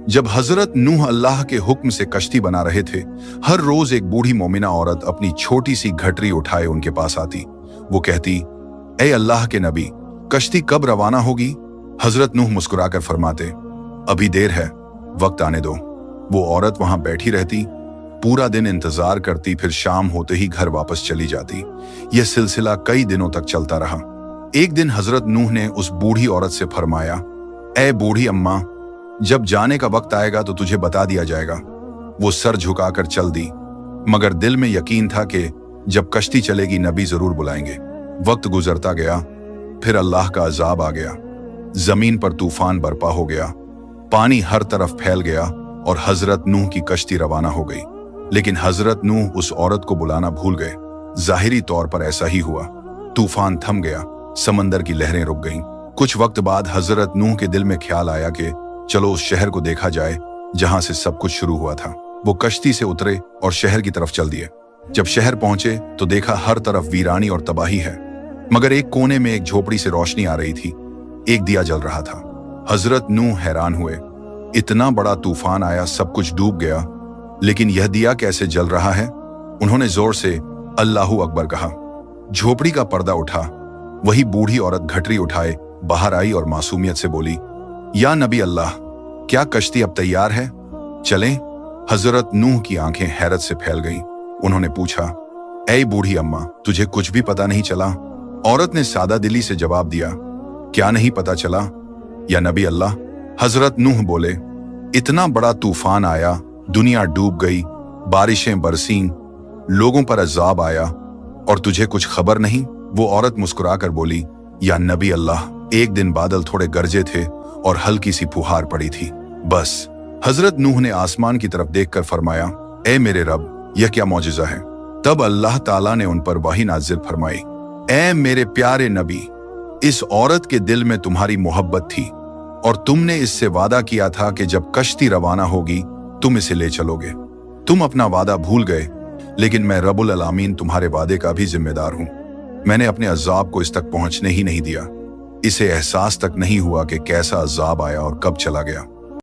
जब हजरत नूह अल्लाह के हुक्म से कश्ती बना रहे थे, हर रोज एक बूढ़ी मोमिना औरत अपनी छोटी सी घटरी उठाए उनके पास आती। वो कहती, ए अल्लाह के नबी, कश्ती कब रवाना होगी? हजरत नूह मुस्कुराकर फरमाते, अभी देर है, वक्त आने दो। वो औरत वहां बैठी रहती, पूरा दिन इंतजार करती, फिर शाम होते ही घर वापस चली जाती। यह सिलसिला कई दिनों तक चलता रहा। एक दिन हजरत नूह ने उस बूढ़ी औरत से फरमाया, ए बूढ़ी अम्मा, जब जाने का वक्त आएगा तो तुझे बता दिया जाएगा। वो सर झुकाकर चल दी, मगर दिल में यकीन था कि जब कश्ती चलेगी नबी जरूर बुलाएंगे। वक्त गुजरता गया, फिर अल्लाह का अजाब आ गया। जमीन पर तूफान बरपा हो गया, पानी हर तरफ फैल गया और हजरत नूह की कश्ती रवाना हो गई। लेकिन हजरत नूह उस औरत को बुलाना भूल गए। जाहिरी तौर पर ऐसा ही हुआ। तूफान थम गया, समंदर की लहरें रुक गईं। कुछ वक्त बाद हजरत नूह के दिल में ख्याल आया कि चलो उस शहर को देखा जाए जहां से सब कुछ शुरू हुआ था। वो कश्ती से उतरे और शहर की तरफ चल दिए। जब शहर पहुंचे तो देखा हर तरफ वीरानी और तबाही है, मगर एक कोने में एक झोपड़ी से रोशनी आ रही थी। एक दिया जल रहा था। हजरत नूह हैरान हुए, इतना बड़ा तूफान आया, सब कुछ डूब गया, लेकिन यह दिया कैसे जल रहा है? उन्होंने जोर से अल्लाहू अकबर कहा। झोपड़ी का पर्दा उठा। वही बूढ़ी औरत घटरी उठाए बाहर आई और मासूमियत से बोली, या नबी अल्लाह, क्या कश्ती अब तैयार है? चलें? हजरत नूह की आंखें हैरत से फैल गईं। उन्होंने पूछा, ऐ बूढ़ी अम्मा, तुझे कुछ भी पता नहीं चला? औरत ने सादा दिली से जवाब दिया, क्या नहीं पता चला या नबी अल्लाह? हजरत नूह बोले, इतना बड़ा तूफान आया, दुनिया डूब गई, बारिशें बरसीं, लोगों पर अजाब आया और तुझे कुछ खबर नहीं? वो औरत मुस्कुराकर बोली, या नबी अल्लाह, एक दिन बादल थोड़े गरजे थे और हल्की सी फुहार पड़ी थी, बस। हजरत नूह ने आसमान की तरफ देखकर फरमाया, ए मेरे रब, यह क्या मौजिजा है? तब अल्लाह ताला ने उन पर वही नाजिल फरमाई, ए मेरे प्यारे नबी, इस औरत के दिल में तुम्हारी मोहब्बत थी और तुमने इससे वादा किया था कि जब कश्ती रवाना होगी तुम इसे ले चलोगे। तुम अपना वादा भूल गए, लेकिन मैं रब्बुल आलमीन तुम्हारे वादे का भी जिम्मेदार हूं। मैंने अपने अजाब को इस तक पहुंचने ही नहीं दिया। इसे एहसास तक नहीं हुआ कि कैसा अजाब आया और कब चला गया।